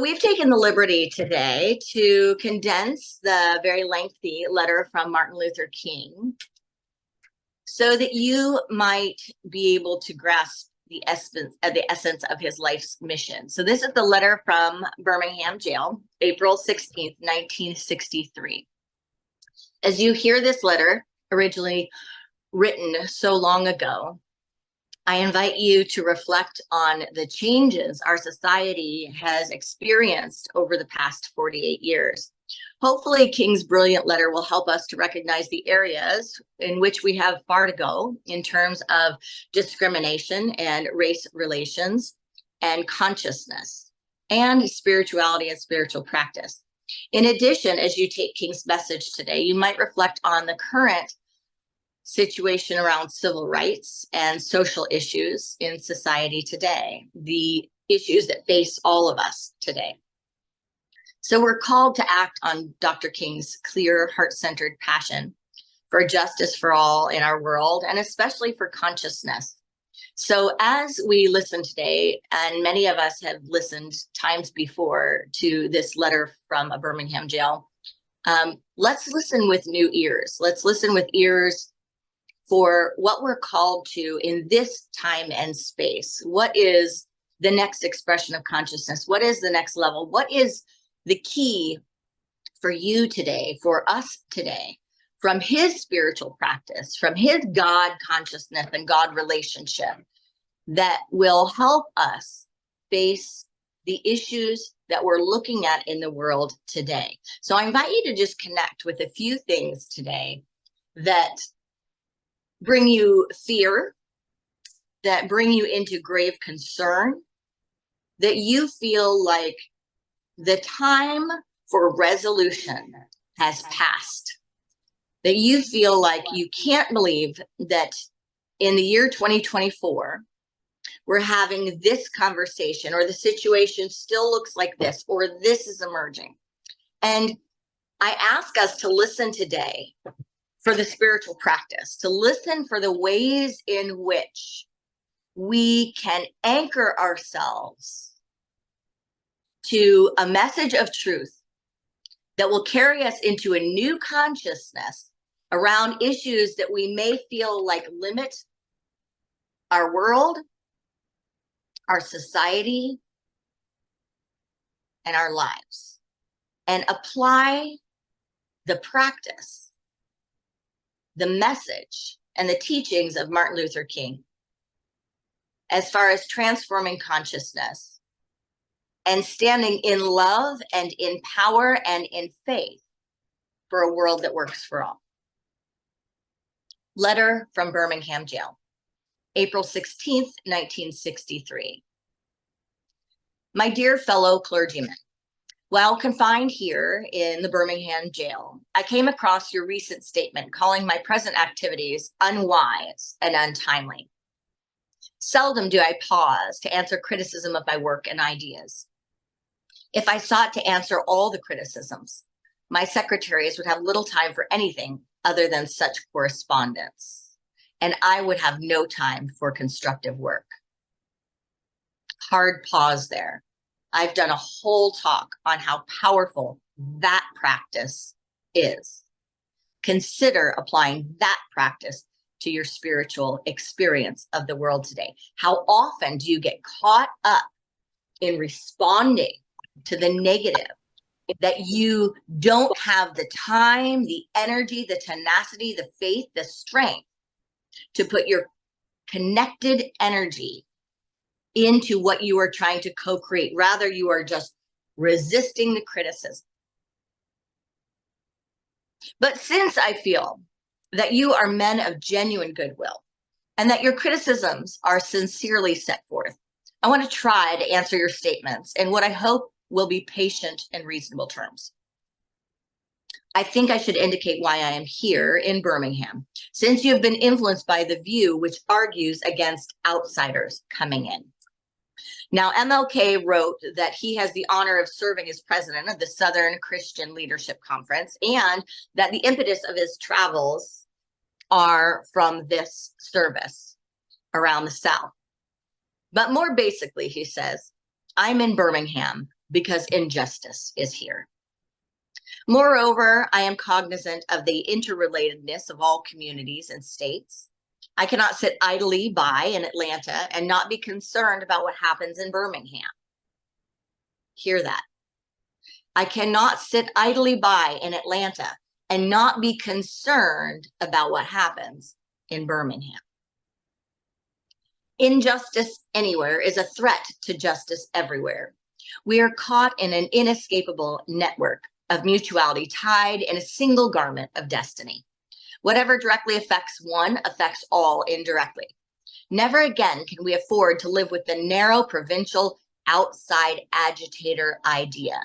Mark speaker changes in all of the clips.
Speaker 1: We've taken the liberty today to condense the very lengthy letter from Martin Luther King so that you might be able to grasp the essence of his life's mission. So this is the letter from Birmingham Jail, April 16th, 1963. As you hear this letter, originally written so long ago, I invite you to reflect on the changes our society has experienced over the past 48 years. Hopefully, King's brilliant letter will help us to recognize the areas in which we have far to go in terms of discrimination and race relations and consciousness and spirituality and spiritual practice. In addition, as you take King's message today, you might reflect on the current situation around civil rights and social issues in society today, the issues that face all of us today. So we're called to act on Dr. King's clear, heart-centered passion for justice for all in our world, and especially for consciousness. So as we listen today, and many of us have listened times before to this letter from a Birmingham jail, let's listen with new ears. Let's listen with ears for what we're called to in this time and space. What is the next expression of consciousness? What is the next level? What is the key for you today, for us today, from his spiritual practice, from his God consciousness and God relationship that will help us face the issues that we're looking at in the world today? So I invite you to just connect with a few things today that bring you fear, that bring you into grave concern, that you feel like the time for resolution has passed, that you feel like you can't believe that in the year 2024, we're having this conversation, or the situation still looks like this, or this is emerging. And I ask us to listen today for the spiritual practice, to listen for the ways in which we can anchor ourselves to a message of truth that will carry us into a new consciousness around issues that we may feel like limit our world, our society, and our lives, and apply the practice, the message, and the teachings of Martin Luther King as far as transforming consciousness and standing in love and in power and in faith for a world that works for all. Letter from Birmingham Jail, April 16th, 1963. My dear fellow clergymen, while confined here in the Birmingham Jail, I came across your recent statement calling my present activities unwise and untimely. Seldom do I pause to answer criticism of my work and ideas. If I sought to answer all the criticisms, my secretaries would have little time for anything other than such correspondence, and I would have no time for constructive work. Hard pause there. I've done a whole talk on how powerful that practice is. Consider applying that practice to your spiritual experience of the world today. How often do you get caught up in responding to the negative, that you don't have the time, the energy, the tenacity, the faith, the strength to put your connected energy into what you are trying to co-create? Rather, you are just resisting the criticism. But since I feel that you are men of genuine goodwill and that your criticisms are sincerely set forth, I want to try to answer your statements in what I hope will be patient and reasonable terms. I think I should indicate why I am here in Birmingham, since you have been influenced by the view which argues against outsiders coming in. Now, MLK wrote that he has the honor of serving as president of the Southern Christian Leadership Conference, and that the impetus of his travels are from this service around the South. But more basically, he says, I'm in Birmingham because injustice is here. Moreover, I am cognizant of the interrelatedness of all communities and states. I cannot sit idly by in Atlanta and not be concerned about what happens in Birmingham. Hear that. I cannot sit idly by in Atlanta and not be concerned about what happens in Birmingham. Injustice anywhere is a threat to justice everywhere. We are caught in an inescapable network of mutuality tied in a single garment of destiny. Whatever directly affects one affects all indirectly. Never again can we afford to live with the narrow provincial outside agitator idea.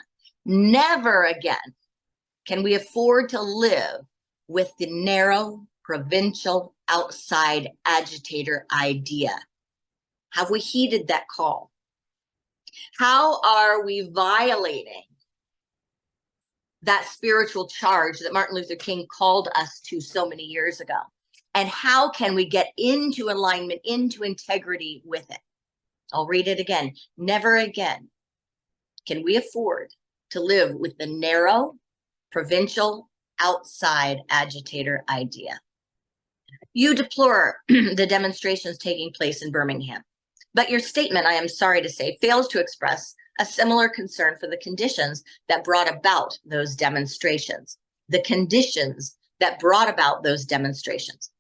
Speaker 1: Never again can we afford to live with the narrow provincial outside agitator idea. Have we heeded that call? How are we violating that spiritual charge that Martin Luther King called us to so many years ago? And how can we get into alignment, into integrity with it? I'll read it again. Never again can we afford to live with the narrow, provincial, outside agitator idea. You deplore the demonstrations taking place in Birmingham, but your statement, I am sorry to say, fails to express a similar concern for the conditions that brought about those demonstrations. The conditions that brought about those demonstrations.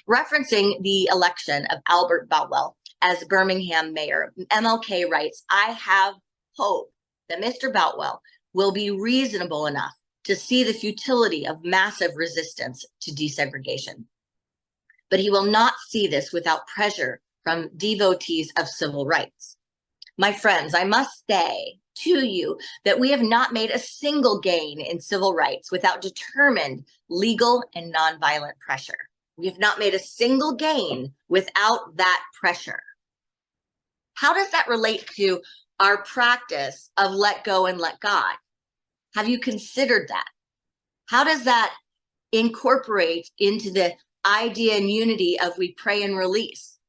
Speaker 1: Referencing the election of Albert Boutwell as Birmingham mayor, MLK writes, I have hope that Mr. Boutwell will be reasonable enough to see the futility of massive resistance to desegregation. But he will not see this without pressure from devotees of civil rights. My friends, I must say to you that we have not made a single gain in civil rights without determined legal and nonviolent pressure. We have not made a single gain without that pressure. How does that relate to our practice of let go and let God? Have you considered that? How does that incorporate into the idea and unity of we pray and release?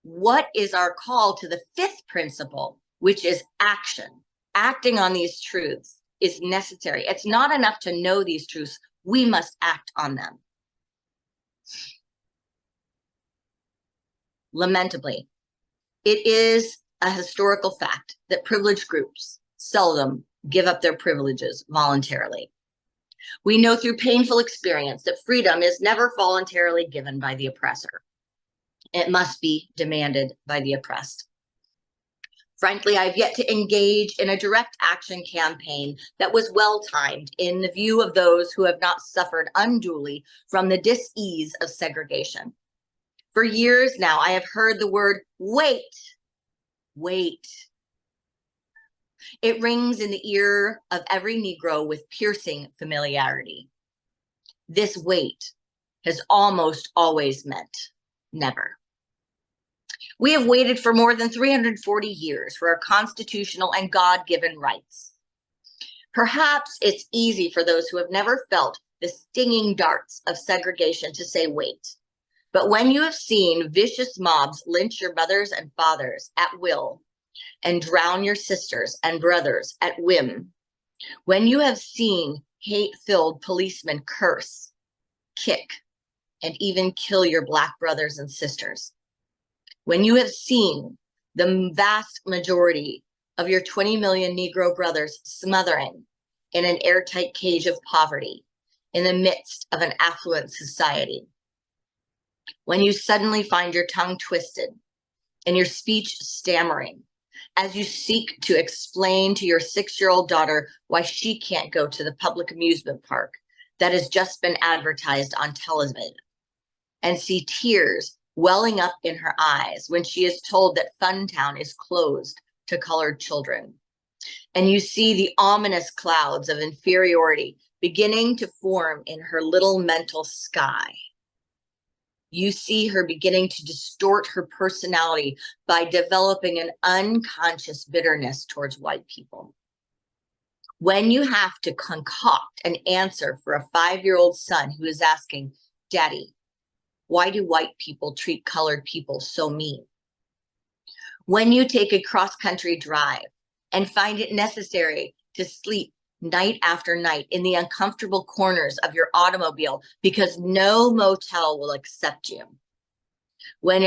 Speaker 1: What is our call to the fifth principle, which is action? Acting on these truths is necessary. It's not enough to know these truths. We must act on them. Lamentably, it is a historical fact that privileged groups seldom give up their privileges voluntarily. We know through painful experience that freedom is never voluntarily given by the oppressor. It must be demanded by the oppressed. Frankly, I've yet to engage in a direct action campaign that was well-timed in the view of those who have not suffered unduly from the dis-ease of segregation. For years now, I have heard the word wait, wait. It rings in the ear of every Negro with piercing familiarity. This wait has almost always meant never. We have waited for more than 340 years for our constitutional and God-given rights. Perhaps it's easy for those who have never felt the stinging darts of segregation to say wait. But when you have seen vicious mobs lynch your mothers and fathers at will and drown your sisters and brothers at whim, when you have seen hate-filled policemen curse, kick, and even kill your Black brothers and sisters, when you have seen the vast majority of your 20 million Negro brothers smothering in an airtight cage of poverty in the midst of an affluent society, when you suddenly find your tongue twisted and your speech stammering as you seek to explain to your 6-year-old daughter why she can't go to the public amusement park that has just been advertised on television, and see tears welling up in her eyes when she is told that Funtown is closed to colored children. And you see the ominous clouds of inferiority beginning to form in her little mental sky. You see her beginning to distort her personality by developing an unconscious bitterness towards white people. When you have to concoct an answer for a 5-year-old son who is asking, Daddy, why do white people treat colored people so mean? When you take a cross-country drive and find it necessary to sleep night after night in the uncomfortable corners of your automobile because no motel will accept you. When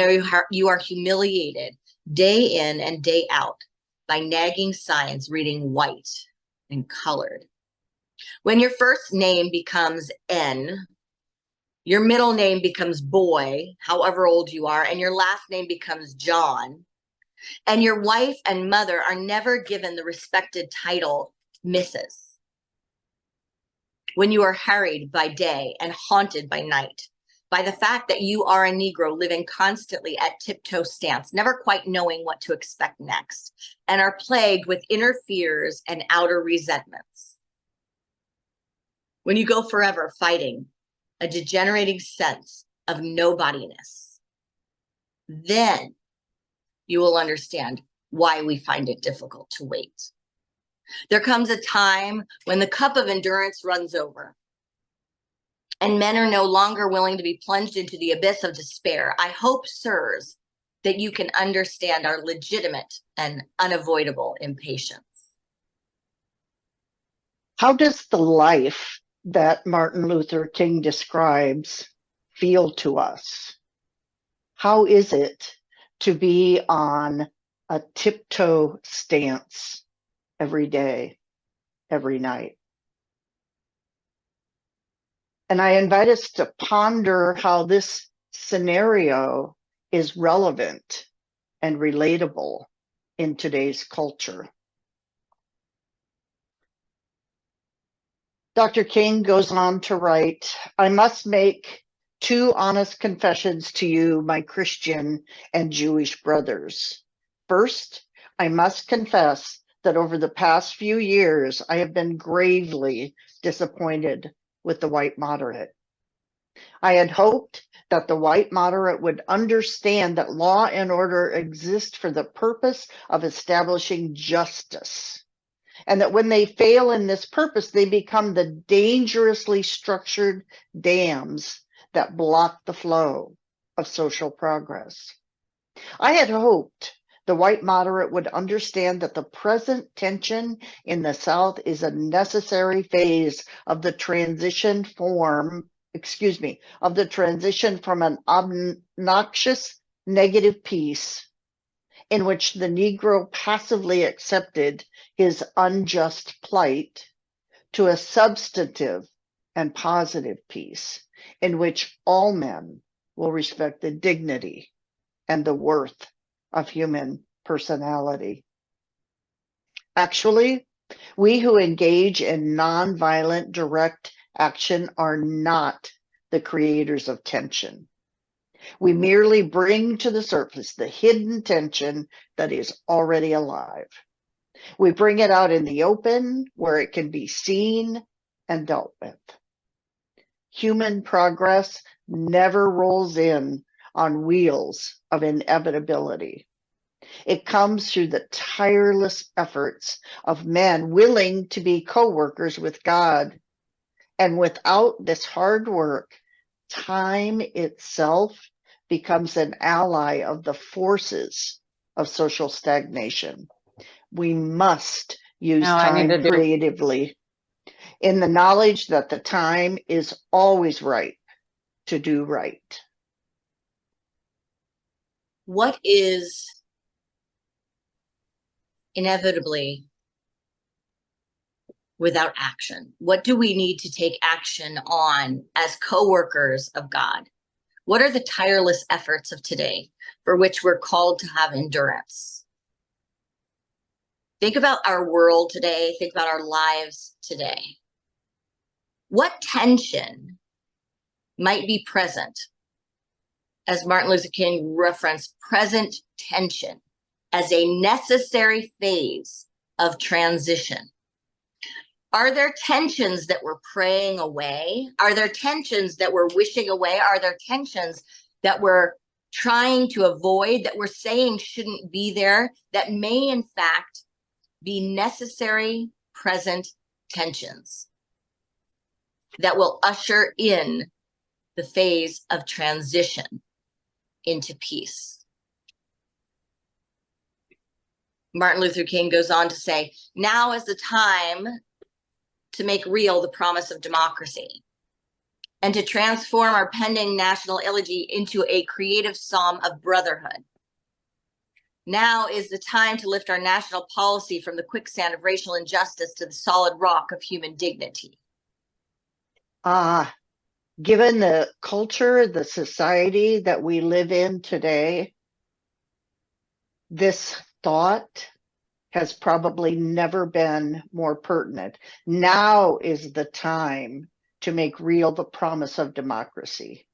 Speaker 1: you are humiliated day in and day out by nagging signs reading white and colored. When your first name becomes N, your middle name becomes Boy, however old you are, and your last name becomes John, and your wife and mother are never given the respected title Mrs. When you are harried by day and haunted by night, by the fact that you are a Negro living constantly at tiptoe stance, never quite knowing what to expect next, and are plagued with inner fears and outer resentments. When you go forever fighting a degenerating sense of nobodiness, then you will understand why we find it difficult to wait. There comes a time when the cup of endurance runs over and men are no longer willing to be plunged into the abyss of despair. I hope, sirs, that you can understand our legitimate and unavoidable impatience.
Speaker 2: How does the life that Martin Luther King describes feel to us? How is it to be on a tiptoe stance every day, every night? And I invite us to ponder how this scenario is relevant and relatable in today's culture. Dr. King goes on to write, I must make two honest confessions to you, my Christian and Jewish brothers. First, I must confess that over the past few years, I have been gravely disappointed with the white moderate. I had hoped that the white moderate would understand that law and order exist for the purpose of establishing justice, and that when they fail in this purpose, they become the dangerously structured dams that block the flow of social progress. I had hoped the white moderate would understand that the present tension in the South is a necessary phase of the transition from an obnoxious negative peace in which the Negro passively accepted his unjust plight to a substantive and positive peace in which all men will respect the dignity and the worth of human personality. Actually, we who engage in nonviolent direct action are not the creators of tension. We merely bring to the surface the hidden tension that is already alive. We bring it out in the open where it can be seen and dealt with. Human progress never rolls in on wheels of inevitability. It comes through the tireless efforts of men willing to be co-workers with God. And without this hard work, time itself becomes an ally of the forces of social stagnation. We must use time creatively in the knowledge that the time is always right to do right.
Speaker 1: What is inevitably without action? What do we need to take action on as co-workers of God? What are the tireless efforts of today for which we're called to have endurance? Think about our world today. Think about our lives today. What tension might be present, as Martin Luther King referenced, present tension as a necessary phase of transition? Are there tensions that we're praying away? Are there tensions that we're wishing away? Are there tensions that we're trying to avoid, that we're saying shouldn't be there, that may in fact be necessary present tensions that will usher in the phase of transition into peace? Martin Luther King goes on to say, now is the time to make real the promise of democracy and to transform our pending national elegy into a creative psalm of brotherhood. Now is the time to lift our national policy from the quicksand of racial injustice to the solid rock of human dignity.
Speaker 2: Given the culture, the society that we live in today, this thought has probably never been more pertinent. Now is the time to make real the promise of democracy.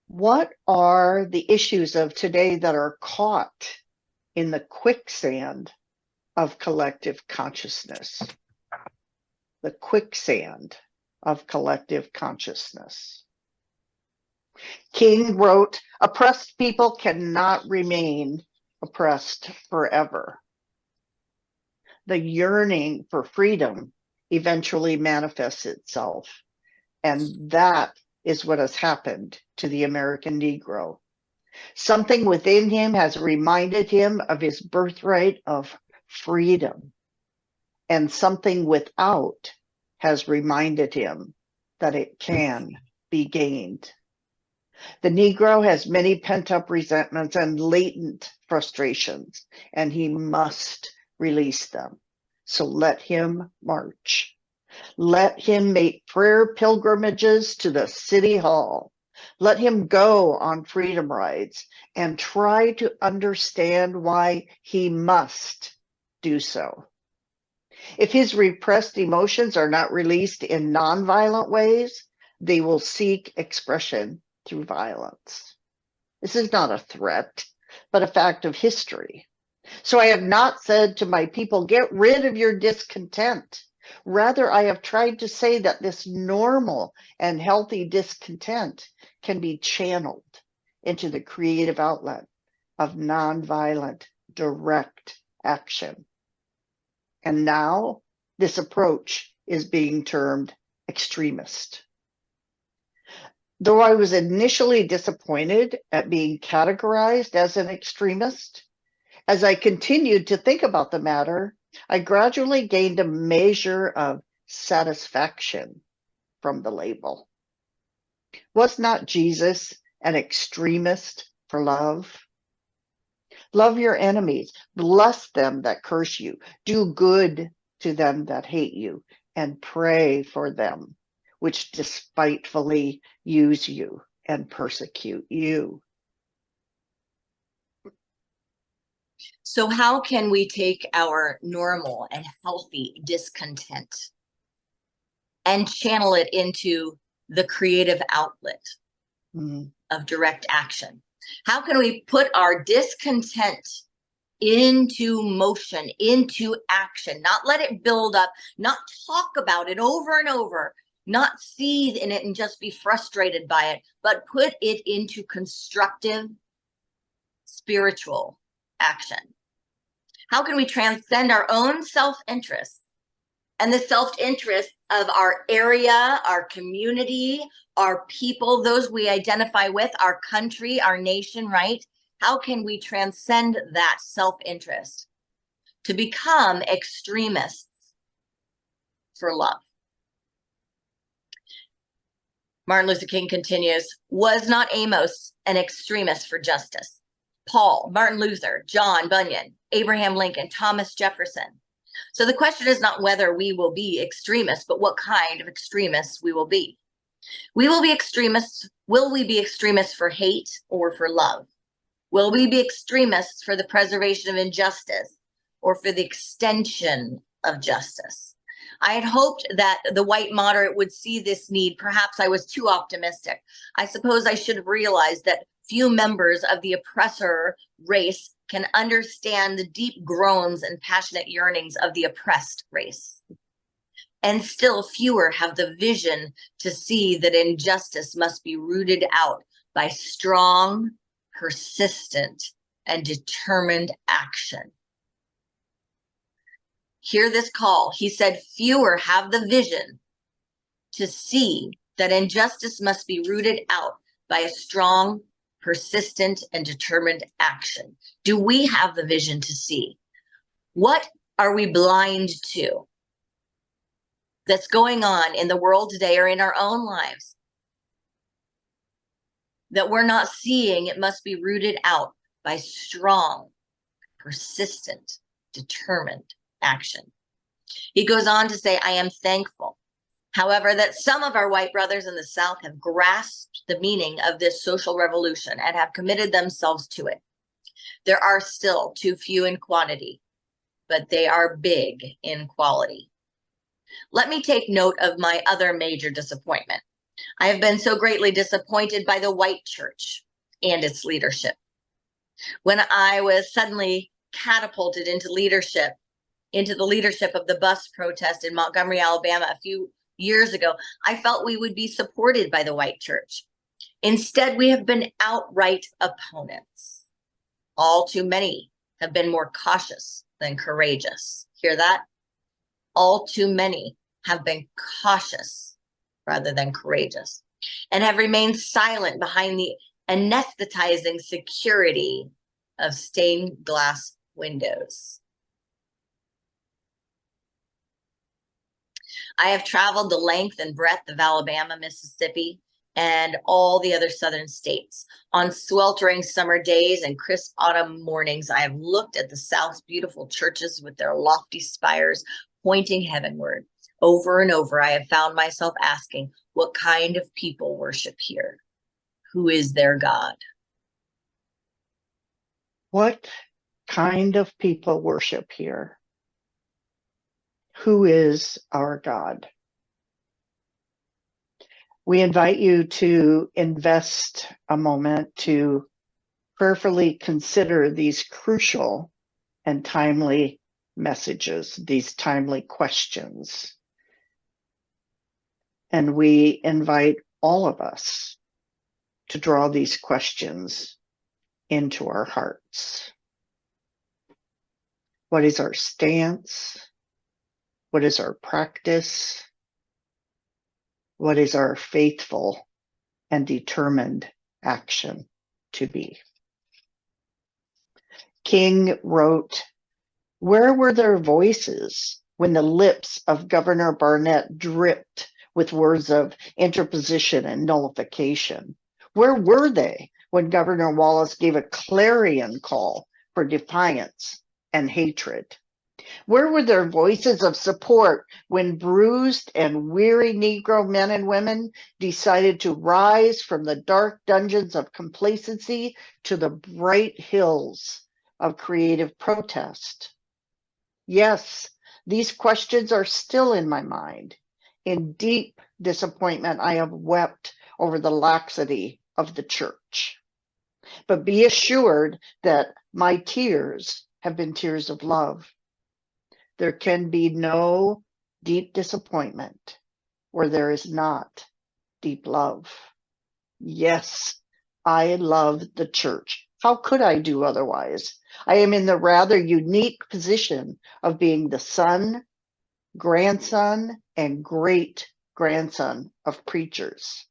Speaker 2: What are the issues of today that are caught in the quicksand of collective consciousness? The quicksand of collective consciousness. King wrote, oppressed people cannot remain oppressed forever. The yearning for freedom eventually manifests itself, and that is what has happened to the American Negro. Something within him has reminded him of his birthright of freedom, and something without has reminded him that it can be gained. The Negro has many pent-up resentments and latent frustrations, and he must release them. So let him march. Let him make prayer pilgrimages to the city hall. Let him go on freedom rides and try to understand why he must do so. If his repressed emotions are not released in nonviolent ways, they will seek expression through violence. This is not a threat, but a fact of history. So I have not said to my people, get rid of your discontent. Rather, I have tried to say that this normal and healthy discontent can be channeled into the creative outlet of nonviolent, direct action. And now this approach is being termed extremist. Though I was initially disappointed at being categorized as an extremist, as I continued to think about the matter, I gradually gained a measure of satisfaction from the label. Was not Jesus an extremist for love? Love your enemies, bless them that curse you, do good to them that hate you, and pray for them which despitefully use you and persecute you.
Speaker 1: So how can we take our normal and healthy discontent and channel it into the creative outlet of direct action? How can we put our discontent into motion, into action, not let it build up, not talk about it over and over, not seethe in it and just be frustrated by it, but put it into constructive spiritual action? How can we transcend our own self-interest and the self-interest of our area, our community, our people, those we identify with, our country, our nation, right? How can we transcend that self-interest to become extremists for love? Martin Luther King continues, was not Amos an extremist for justice? Paul, Martin Luther, John Bunyan, Abraham Lincoln, Thomas Jefferson. So the question is not whether we will be extremists, but what kind of extremists we will be. We will be extremists. Will we be extremists for hate or for love? Will we be extremists for the preservation of injustice or for the extension of justice? I had hoped that the white moderate would see this need. Perhaps I was too optimistic. I suppose I should have realized that few members of the oppressor race can understand the deep groans and passionate yearnings of the oppressed race. And still fewer have the vision to see that injustice must be rooted out by strong, persistent, and determined action. Hear this call. He said, fewer have the vision to see that injustice must be rooted out by a strong, persistent, and determined action. Do we have the vision to see? What are we blind to that's going on in the world today or in our own lives that we're not seeing? It must be rooted out by strong, persistent, determined action. He goes on to say, I am thankful, however, that some of our white brothers in the South have grasped the meaning of this social revolution and have committed themselves to it. There are still too few in quantity, but they are big in quality. Let me take note of my other major disappointment. I have been so greatly disappointed by the white church and its leadership. When I was suddenly catapulted into the leadership of the bus protest in Montgomery, Alabama a few years ago, I felt we would be supported by the white church. Instead, we have been outright opponents. All too many have been more cautious than courageous. Hear that? All too many have been cautious rather than courageous and have remained silent behind the anesthetizing security of stained glass windows. I have traveled the length and breadth of Alabama, Mississippi, and all the other southern states. On sweltering summer days and crisp autumn mornings, I have looked at the South's beautiful churches with their lofty spires pointing heavenward. Over and over, I have found myself asking, what kind of people worship here? Who is their God?
Speaker 2: What kind of people worship here? Who is our God? We invite you to invest a moment to prayerfully consider these crucial and timely messages, these timely questions. And we invite all of us to draw these questions into our hearts. What is our stance? What is our practice? What is our faithful and determined action to be? King wrote, "Where were their voices when the lips of Governor Barnett dripped with words of interposition and nullification? Where were they when Governor Wallace gave a clarion call for defiance and hatred? Where were their voices of support when bruised and weary Negro men and women decided to rise from the dark dungeons of complacency to the bright hills of creative protest?" Yes, these questions are still in my mind. In deep disappointment, I have wept over the laxity of the church. But be assured that my tears have been tears of love. There can be no deep disappointment where there is not deep love. Yes, I love the church. How could I do otherwise? I am in the rather unique position of being the son, grandson, and great-grandson of preachers.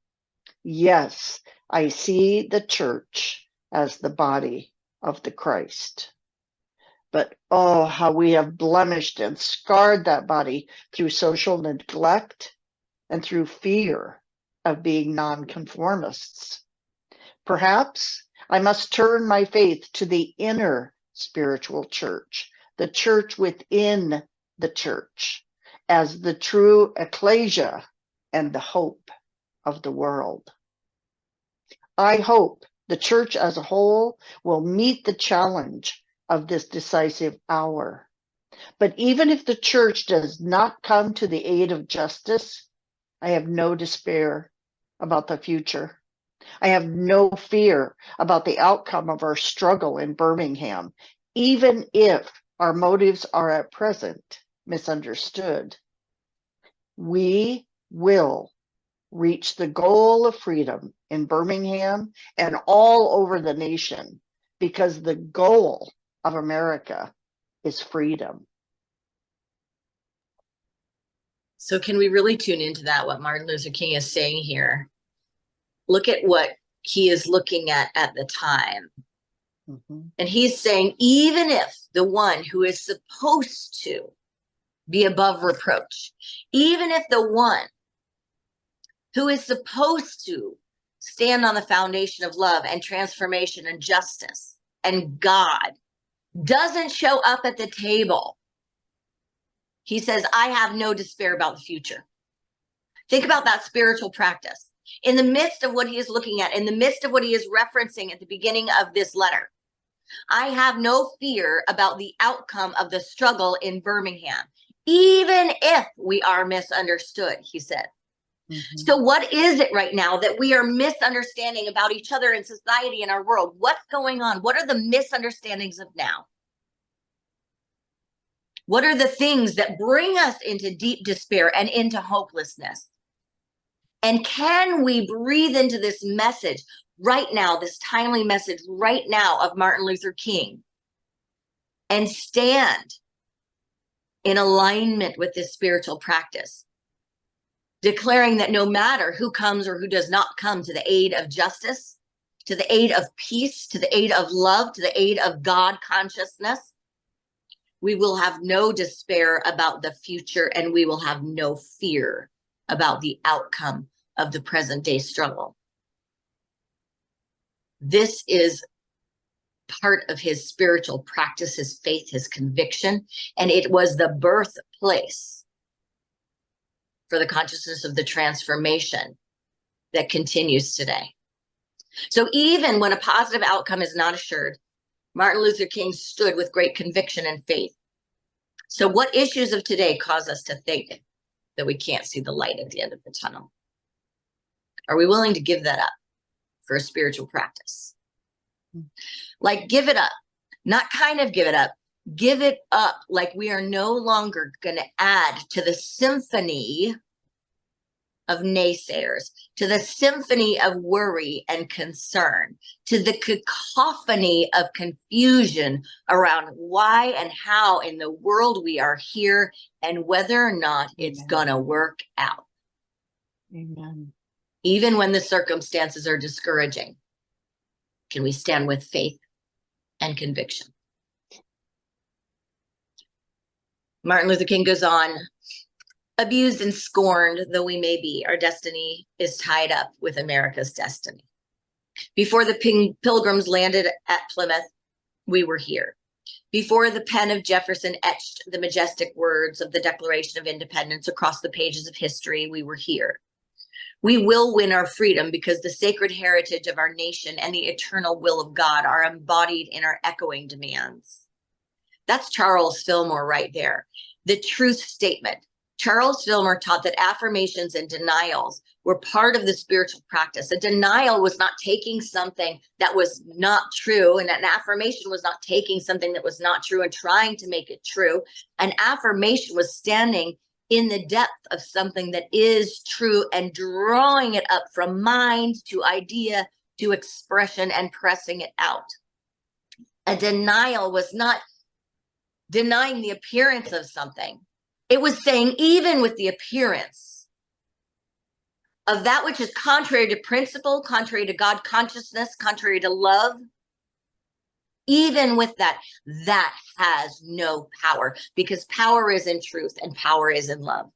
Speaker 2: Yes, I see the church as the body of the Christ. But oh, how we have blemished and scarred that body through social neglect and through fear of being nonconformists. Perhaps I must turn my faith to the inner spiritual church, the church within the church, as the true ecclesia and the hope of the world. I hope the church as a whole will meet the challenge of this decisive hour. But even if the church does not come to the aid of justice, I have no despair about the future. I have no fear about the outcome of our struggle in Birmingham, even if our motives are at present misunderstood. We will reach the goal of freedom in Birmingham and all over the nation, because the goal of America is freedom.
Speaker 1: So can we really tune into that, what Martin Luther King is saying here? Look at what he is looking at the time.
Speaker 2: Mhm.
Speaker 1: And he's saying, even if the one who is supposed to be above reproach, even if the one who is supposed to stand on the foundation of love and transformation and justice and God doesn't show up at the table, he says, I have no despair about the future. Think about that spiritual practice. In the midst of what he is looking at, in the midst of what he is referencing at the beginning of this letter, I have no fear about the outcome of the struggle in Birmingham, even if we are misunderstood, he said.
Speaker 2: Mhm.
Speaker 1: So what is it right now that we are misunderstanding about each other in society, in our world? What's going on? What are the misunderstandings of now? What are the things that bring us into deep despair and into hopelessness? And can we breathe into this message right now, this timely message right now of Martin Luther King, and stand in alignment with this spiritual practice, declaring that no matter who comes or who does not come to the aid of justice, to the aid of peace, to the aid of love, to the aid of God consciousness, we will have no despair about the future, and we will have no fear about the outcome of the present day struggle. This is part of his spiritual practice, his faith, his conviction, and it was the birthplace for the consciousness of the transformation that continues today. So even when a positive outcome is not assured, Martin Luther King stood with great conviction and faith. So what issues of today cause us to think that we can't see the light at the end of the tunnel? Are we willing to give that up for a spiritual practice? Like, give it up, not kind of give it up, give it up like we are no longer going to add to the symphony of naysayers, to the symphony of worry and concern, to the cacophony of confusion around why and how in the world we are here and whether or not it's going to work out.
Speaker 2: Amen.
Speaker 1: Even when the circumstances are discouraging, can we stand with faith and conviction? Martin Luther King goes on, abused and scorned though we may be, our destiny is tied up with America's destiny. Before the Pilgrims landed at Plymouth, we were here. Before the pen of Jefferson etched the majestic words of the Declaration of Independence across the pages of history, we were here. We will win our freedom because the sacred heritage of our nation and the eternal will of God are embodied in our echoing demands. That's Charles Fillmore right there. The truth statement. Charles Fillmore taught that affirmations and denials were part of the spiritual practice. A denial was not taking something that was not true, and an affirmation was not taking something that was not true and trying to make it true. An affirmation was standing in the depth of something that is true and drawing it up from mind to idea to expression and pressing it out. A denial was not denying the appearance of something. It was saying, even with the appearance of that which is contrary to principle, contrary to God consciousness, contrary to love, even with that, that has no power, because power is in truth and power is in love.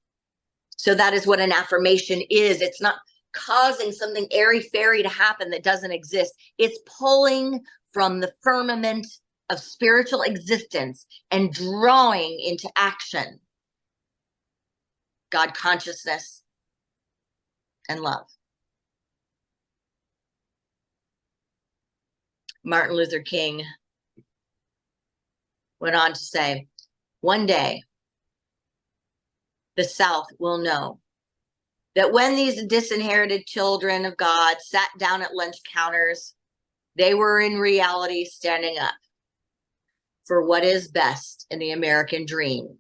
Speaker 1: So that is what an affirmation is. It's not causing something airy-fairy to happen that doesn't exist. It's pulling from the firmament of spiritual existence and drawing into action God consciousness and love. Martin Luther King went on to say, one day the South will know that when these disinherited children of God sat down at lunch counters, they were in reality standing up for what is best in the American dream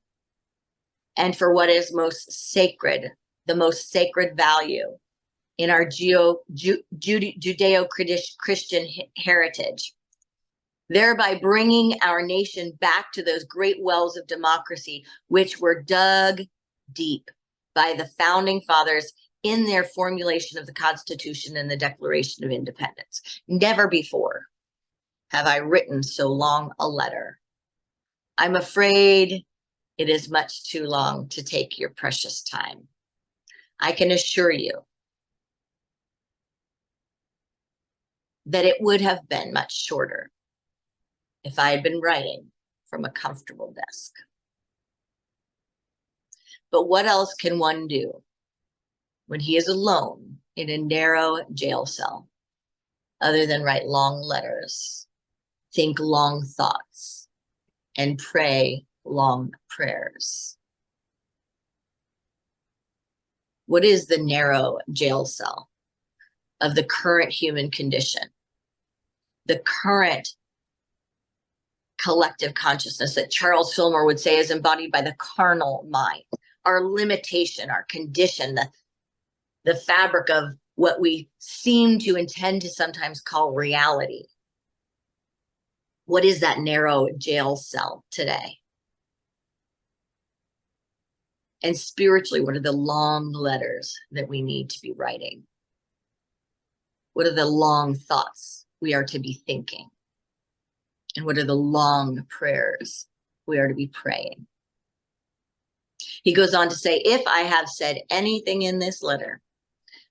Speaker 1: and for what is most sacred, the most sacred value in our Judeo-Christian heritage, thereby bringing our nation back to those great wells of democracy, which were dug deep by the founding fathers in their formulation of the Constitution and the Declaration of Independence. Never before have I written so long a letter. I'm afraid it is much too long to take your precious time. I can assure you that it would have been much shorter if I had been writing from a comfortable desk. But what else can one do when he is alone in a narrow jail cell other than write long letters, think long thoughts, and pray long prayers? What is the narrow jail cell of the current human condition, the current collective consciousness that Charles Fillmore would say is embodied by the carnal mind, our limitation, our condition, the fabric of what we seem to intend to sometimes call reality? What is that narrow jail cell today? And spiritually, what are the long letters that we need to be writing? What are the long thoughts we are to be thinking? And what are the long prayers we are to be praying? He goes on to say, if I have said anything in this letter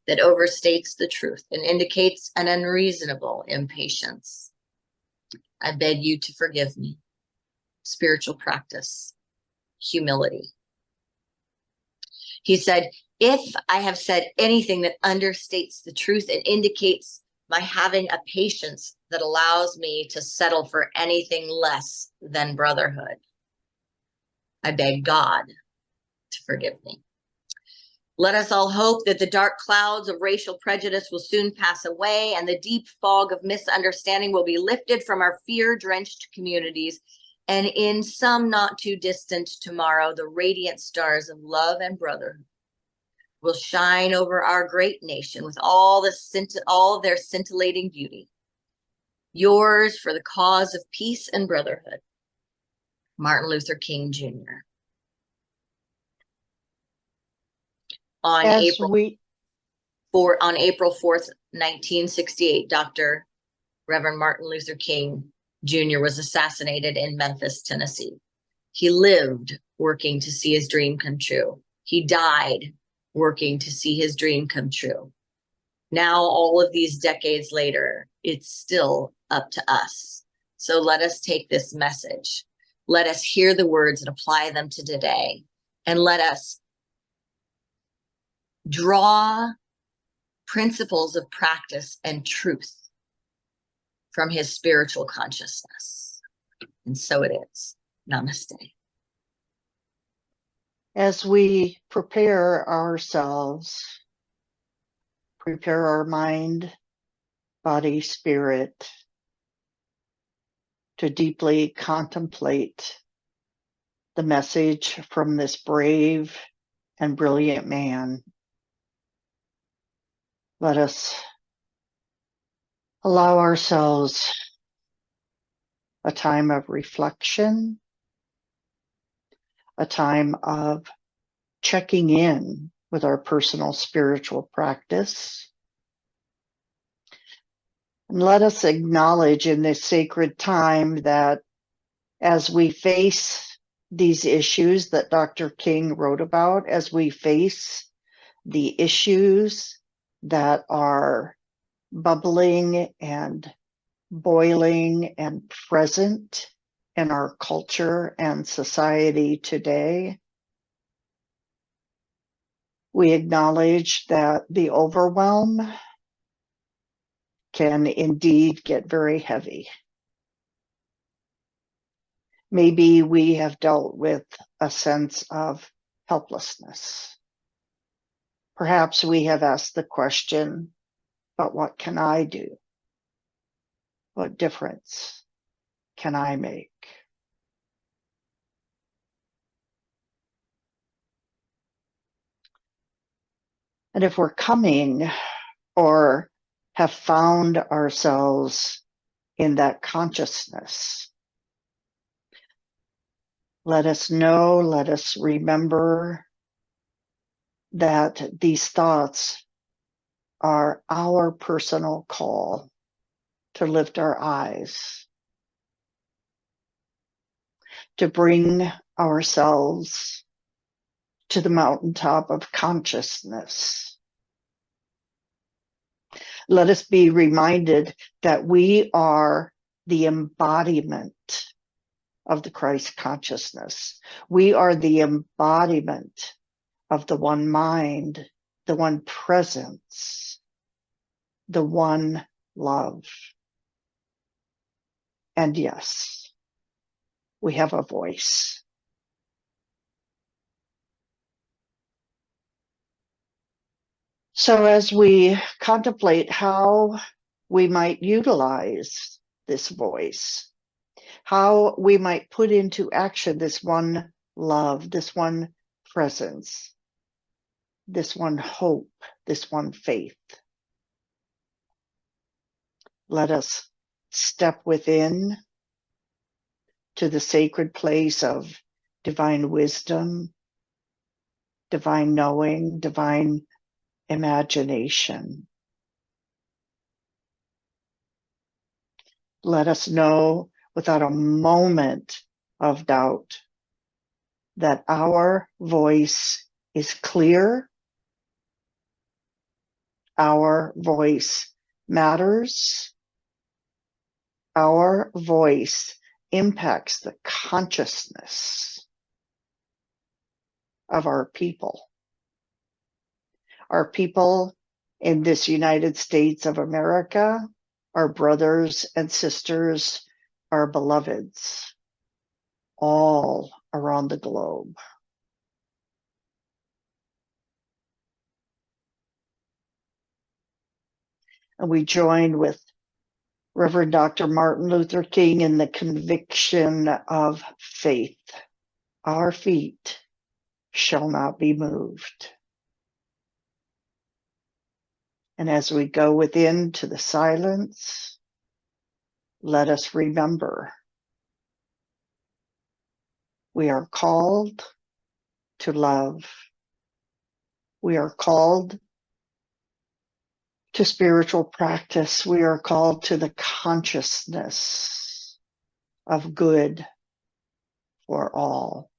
Speaker 1: that overstates the truth and indicates an unreasonable impatience, I beg you to forgive me. Spiritual practice, humility. He said, if I have said anything that understates the truth and indicates my having a patience that allows me to settle for anything less than brotherhood, I beg God to forgive me. Let us all hope that the dark clouds of racial prejudice will soon pass away and the deep fog of misunderstanding will be lifted from our fear-drenched communities. And in some not too distant tomorrow, the radiant stars of love and brotherhood will shine over our great nation with all their scintillating beauty. Yours for the cause of peace and brotherhood, Martin Luther King Jr. On April 4th, 1968, Reverend Martin Luther King Jr. was assassinated in Memphis, Tennessee. He lived working to see his dream come true. He died working to see his dream come true. Now, all of these decades later, it's still up to us. So let us take this message. Let us hear the words and apply them to today. And let us draw principles of practice and truth from his spiritual consciousness. And so it is. Namaste.
Speaker 2: As we prepare ourselves, prepare our mind, body, spirit to deeply contemplate the message from this brave and brilliant man, let us allow ourselves a time of reflection, a time of checking in with our personal spiritual practice. And let us acknowledge in this sacred time that as we face these issues that Dr. King wrote about, as we face the issues that are bubbling and boiling and present in our culture and society today, we acknowledge that the overwhelm can indeed get very heavy. Maybe we have dealt with a sense of helplessness. Perhaps we have asked the question, but what can I do? What difference can I make? And if we're coming or have found ourselves in that consciousness, let us know, let us remember that these thoughts are our personal call to lift our eyes, to bring ourselves to the mountaintop of consciousness. Let us be reminded that we are the embodiment of the Christ consciousness. We are the embodiment of the one mind, the one presence, the one love. And yes, we have a voice. So as we contemplate how we might utilize this voice, how we might put into action this one love, this one presence, this one hope, this one faith, let us step within to the sacred place of divine wisdom, divine knowing, divine imagination. Let us know without a moment of doubt that our voice is clear, our voice matters, our voice impacts the consciousness of our people. Our people in this United States of America, our brothers and sisters, our beloveds, all around the globe. And we join with Reverend Dr. Martin Luther King in the conviction of faith. Our feet shall not be moved. And as we go within to the silence, let us remember we are called to love. We are called to spiritual practice. We are called to the consciousness of good for all.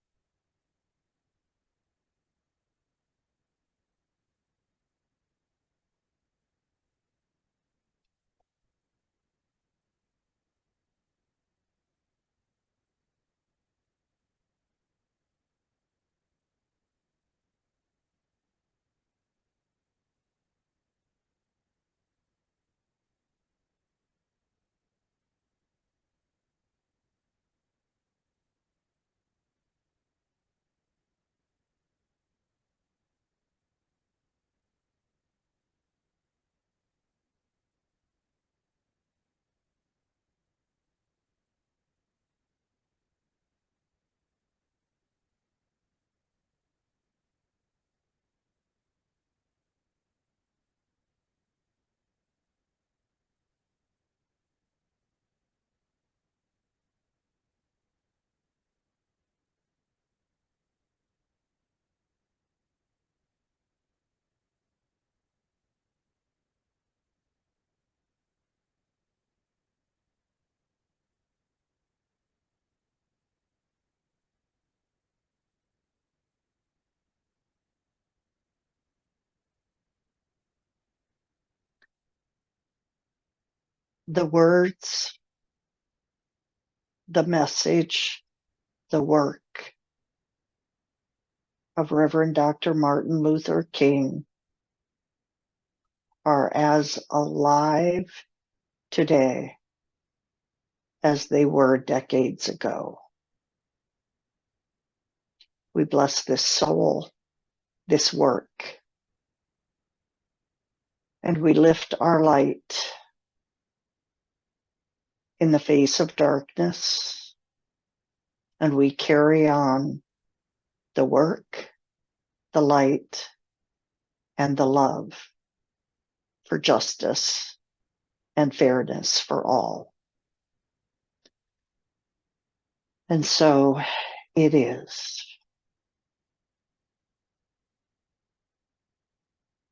Speaker 2: The words, the message, the work of Reverend Dr. Martin Luther King are as alive today as they were decades ago. We bless this soul, this work, and we lift our light in the face of darkness, and we carry on the work, the light, and the love for justice and fairness for all. And so it is.